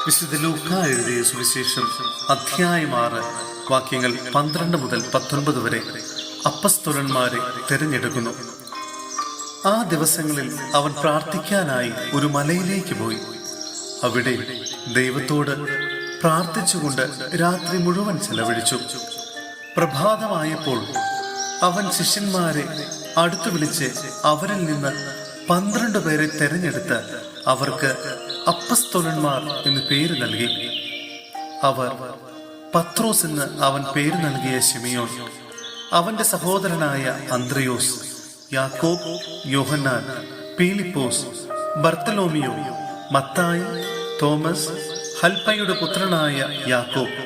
വിശുദ്ധ ലൂക്കാ എഴുതിയ സുവിശേഷം അധ്യായം 6 വാക്യങ്ങൾ 12 മുതൽ 19 വരെ അപ്പസ്തോലന്മാരെ തിരഞ്ഞെടുക്കുന്നു. ആ ദിവസങ്ങളിൽ അവൻ പ്രാർത്ഥിക്കാനായി ഒരു മലയിലേക്ക് പോയി. അവിടെ ദൈവത്തോട് പ്രാർത്ഥിച്ചുകൊണ്ട് രാത്രി മുഴുവൻ ചെലവഴിച്ചു. പ്രഭാതമായപ്പോൾ അവൻ ശിഷ്യന്മാരെ അടുത്തു വിളിച്ച് അവരിൽ നിന്ന് 12 പേരെ തെരഞ്ഞെടുത്ത് അവർക്ക് അപ്പസ്തോലന്മാർ എന്ന് പേര് നൽകി. അവർ പത്രോസ് എന്ന് അവൻ പേര് നൽകിയ ശിമിയോൻ, അവന്റെ സഹോദരനായ അന്ത്രയോസ്, യാക്കോബ്, യോഹന്നാൻ, പീലിപ്പോസ്, ബർത്തലോമിയോ, മത്തായി, തോമസ്, ഹൽപ്പയുടെ പുത്രനായ യാക്കോബ്,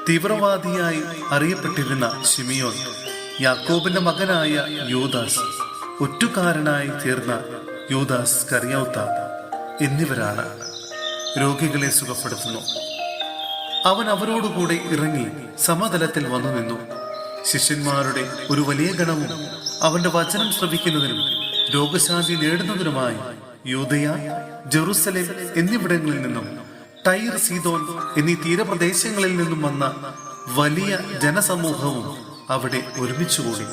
തീവ്രവാദിയായി അറിയപ്പെട്ടിരുന്ന ശിമിയോൻ, യാക്കോബിന്റെ മകനായ യൂദാസ്, ഒറ്റുകാരനായി തീർന്ന യൂദാസ് കറിയൗത്ത എന്നിവരാണ്. രോഗികളെ സുഖപ്പെടുത്തുന്നു. അവൻ അവരോടുകൂടെ ഇറങ്ങി സമതലത്തിൽ വന്നു നിന്നു. ശിഷ്യന്മാരുടെ ഒരു വലിയ ഗണവും അവന്റെ വചനം ശ്രവിക്കുന്നതിനും രോഗശാന്തി നേടുന്നതിനുമായി യൂദയ, ജെറുസലേം എന്നിവിടങ്ങളിൽ നിന്നും ടൈർ, സീദോൻ എന്നീ തീരപ്രദേശങ്ങളിൽ നിന്നും വന്ന വലിയ ജനസമൂഹവും അവിടെ ഒരുമിച്ചുകൂടി.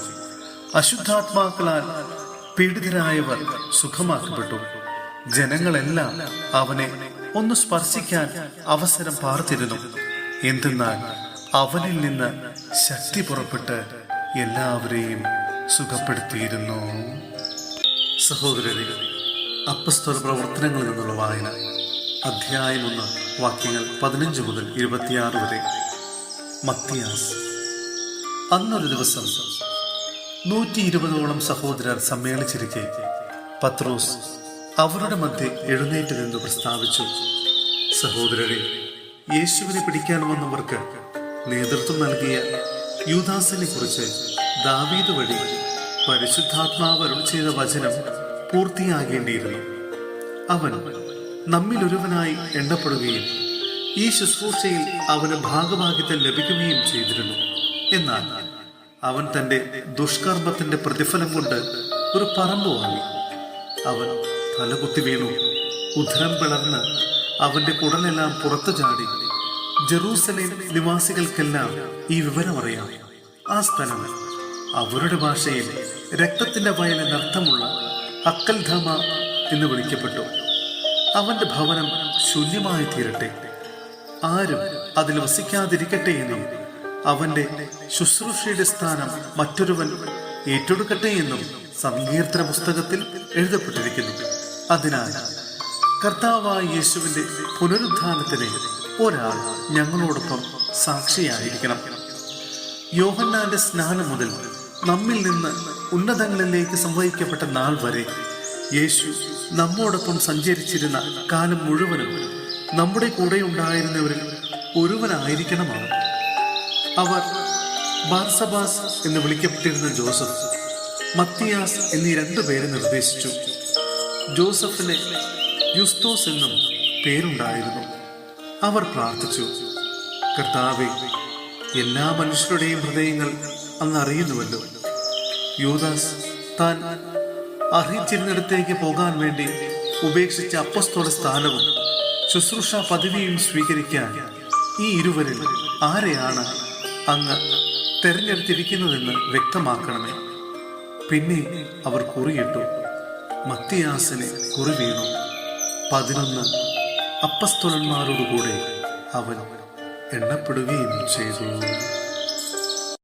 അശുദ്ധാത്മാക്കളാൽ പീഡിതരായവർ സുഖമാക്കപ്പെട്ടു. ജനങ്ങളെല്ലാം അവനെ ഒന്ന് സ്പർശിക്കാൻ അവസരം പാർത്തിരുന്നു. എന്തെന്നാൽ അവനിൽ നിന്ന് ശക്തി പുറപ്പെട്ട് എല്ലാവരെയും സുഖപ്പെടുത്തിയിരുന്നു. സഹോദരരെ, അപ്പസ്തോല പ്രവർത്തനങ്ങളിൽ നിന്നുള്ള വായന അധ്യായം 1 വാക്യങ്ങൾ 15 മുതൽ 26 വരെ. മത്തിയാസ്. അന്നൊരു ദിവസം 120ഓളം സഹോദരർ സമ്മേളിച്ചിരിക്കെ പത്രോസ് അവരുടെ മധ്യേ എഴുന്നേറ്റ് നിന്ന് പ്രസ്താവിച്ചു: സഹോദരരെ, യേശുവിനെ പിടിക്കാൻ വന്നവർക്ക് നേതൃത്വം നൽകിയ യൂദാസിനെ കുറിച്ച് ദാവീദ് വഴി പരിശുദ്ധാത്മാവ് അരുളി ചെയ്ത വചനം പൂർത്തിയാകേണ്ടിയിരുന്നു. അവൻ നമ്മിൽ ഒരുവനായി എണ്ണപ്പെടുകയും ഈ ശുശ്രൂഷയിൽ അവന് ഭാഗഭാഗിത്വം ലഭിക്കുകയും ചെയ്തിരുന്നു. എന്നാൽ അവൻ തന്റെ ദുഷ്കർമ്മത്തിന്റെ പ്രതിഫലം കൊണ്ട് ഒരു പറമ്പ് വാങ്ങി. അവൻ തലകുത്തി വീണു. ഉദരം പിളർന്ന് അവന്റെ കുടലെല്ലാം പുറത്തു ചാടി. ജെറൂസലേം നിവാസികൾക്കെല്ലാം ഈ വിവരം അറിയാം. ആ സ്ഥലം അവരുടെ ഭാഷയിൽ രക്തത്തിന്റെ വയൽ എന്നർത്ഥമുള്ള അക്കൽധാമ എന്ന് വിളിക്കപ്പെട്ടു. അവന്റെ ഭവനം ശൂന്യമായി തീരട്ടെ, ആരും അതിൽ വസിക്കാതിരിക്കട്ടെ എന്നും അവന്റെ ശുശ്രൂഷയുടെ സ്ഥാനം മറ്റൊരുവൻ ഏറ്റെടുക്കട്ടെ എന്നും സങ്കീർത്തന പുസ്തകത്തിൽ എഴുതപ്പെട്ടിരിക്കുന്നു. അതിനാൽ കർത്താവായ യേശുവിന്റെ പുനരുത്ഥാനത്തിന് ഒരാൾ ഞങ്ങളോടൊപ്പം സാക്ഷിയായിരിക്കണം. യോഹന്നാന്റെ സ്നാനം മുതൽ നമ്മിൽ നിന്ന് ഉന്നതങ്ങളിലേക്ക് സംവഹിക്കപ്പെട്ട നാൾ വരെ യേശു നമ്മോടൊപ്പം സഞ്ചരിച്ചിരുന്ന കാലം മുഴുവനും നമ്മുടെ കൂടെ ഉണ്ടായിരുന്നവരിൽ ഒരുവനായിരിക്കണമാണ്. അവർ ബാർസബാസ് എന്ന് വിളിക്കപ്പെട്ടിരുന്ന ജോസഫ്, മത്തിയാസ് എന്നീ 2 പേരെ നിർദ്ദേശിച്ചു. ജോസഫിന് യുസ്തോസ് എന്നും പേരുണ്ടായിരുന്നു. അവർ പ്രാർത്ഥിച്ചു: കർത്താവേ, എല്ലാ മനുഷ്യരുടെയും ഹൃദയങ്ങൾ അങ്ങ് അറിയുന്നുവല്ലോ. യൂദാസ് താൻ അർഹിച്ചിരുന്നിടത്തേക്ക് പോകാൻ വേണ്ടി ഉപേക്ഷിച്ച അപ്പസ്തോല സ്ഥാനവും ശുശ്രൂഷ പദവിയും സ്വീകരിക്കാൻ ഈ ഇരുവരിൽ ആരെയാണ് അങ്ങ് തെരഞ്ഞെടുത്തിരിക്കുന്നതെന്ന് വ്യക്തമാക്കണമേ. പിന്നെ അവർ കുറിയിട്ടു. മത്തിയാസിനെ കുറി വീണു. 11 അപ്പസ്തോലന്മാരോടുകൂടെ അവൻ എണ്ണപ്പെടുകയും ചെയ്തു.